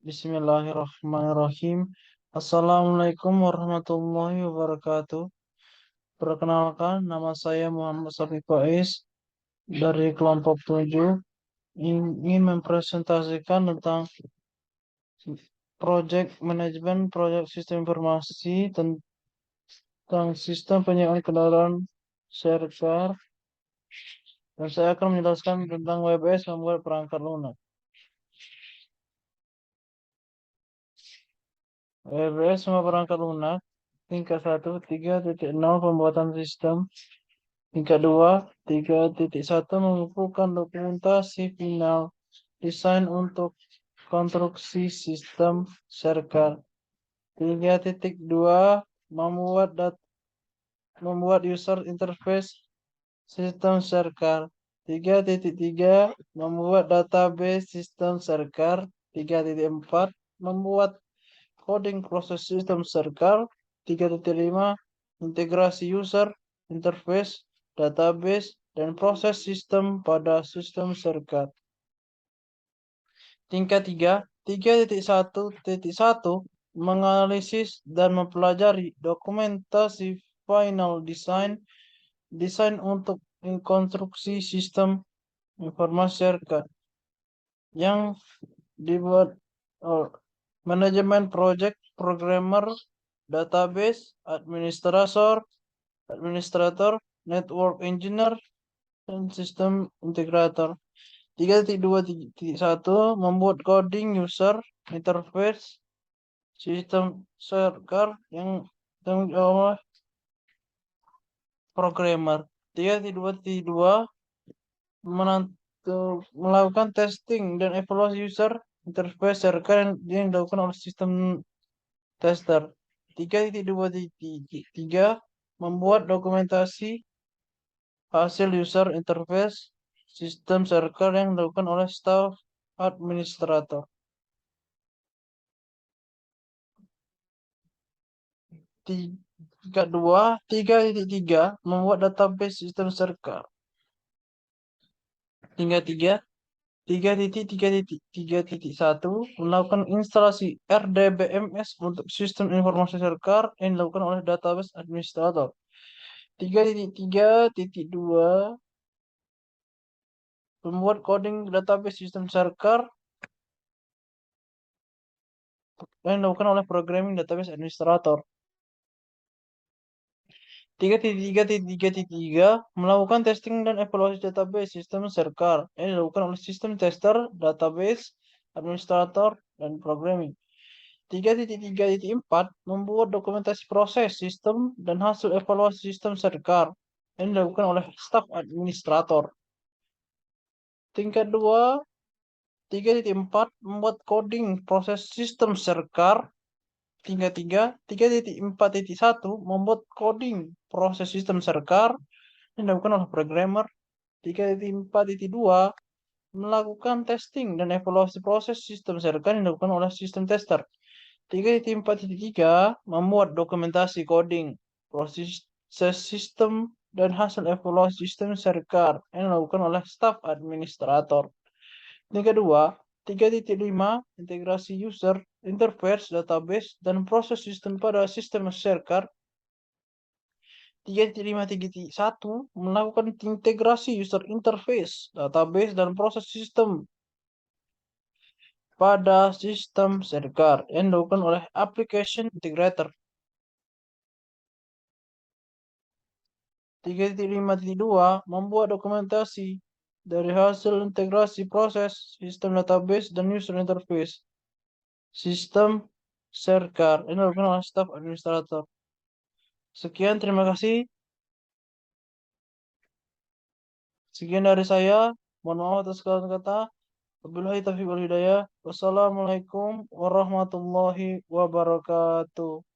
Bismillahirrahmanirrahim. Assalamualaikum warahmatullahi wabarakatuh. Perkenalkan, nama saya Muhammad Safi Faiz dari kelompok 7. Ingin mempresentasikan tentang proyek manajemen proyek sistem informasi tentang sistem penyiaran kendaraan server. Dan saya akan menjelaskan tentang WBS membuat perangkat lunak. WBS membuat perangkat lunak. Tingkat 1, 3.0 pembuatan sistem. Tingkat 2, 3.1 mengumpulkan dokumentasi final desain untuk konstruksi sistem server. 3.2 membuat user interface sistem server. 3.3 membuat database sistem server. 3.4 membuat coding proses sistem server. 3.5 integrasi user interface, database, dan proses sistem pada sistem server. Tingkat 3, 3.1.1 menganalisis dan mempelajari dokumentasi final desain untuk konstruksi sistem informasi server yang dibuat manajemen project, programmer, database, administrator, network engineer, dan sistem integrator. 3.2.1 membuat coding user interface sistem server yang tanggung jawab programmer. 3.2.2 melakukan testing dan evaluasi user interface server yang dilakukan oleh sistem tester. 3.2.3 membuat dokumentasi hasil user interface sistem server yang dilakukan oleh staf administrator. Tingkat 2, 3.3 membuat database sistem server. Tingkat 3, 3.3.1 melakukan instalasi RDBMS untuk sistem informasi server yang dilakukan oleh database administrator. 3.3.2 membuat coding database sistem server yang dilakukan oleh programming database administrator. 3.3.3 melakukan testing dan evaluasi database sistem server yang dilakukan oleh sistem tester, database, administrator, dan programming. 3.3.4 membuat dokumentasi proses sistem dan hasil evaluasi sistem server yang dilakukan oleh staf administrator. Tingkat 2, 3.4 membuat coding proses sistem server. Tingkat 3, 3.4.1 membuat coding proses sistem server yang dilakukan oleh programmer. 3.4.2 melakukan testing dan evaluasi proses sistem server yang dilakukan oleh sistem tester. 3.4.3 membuat dokumentasi coding proses sistem dan hasil evaluasi sistem server yang dilakukan oleh staf administrator. Tingkat 2, 3.5 integrasi user interface, database, dan proses sistem pada sistem server. 3.5.1 melakukan integrasi user interface, database, dan proses sistem pada sistem server yang dilakukan oleh application integrator. 3.5.2 membuat dokumentasi dari hasil integrasi proses sistem database dan user interface sistem server yang dilakukan oleh staf administrator. Sekian, terima kasih. Sekian dari saya. Mohon maaf atas segala kata. Wabillahi taufiq wal hidayah. Wassalamualaikum warahmatullahi wabarakatuh.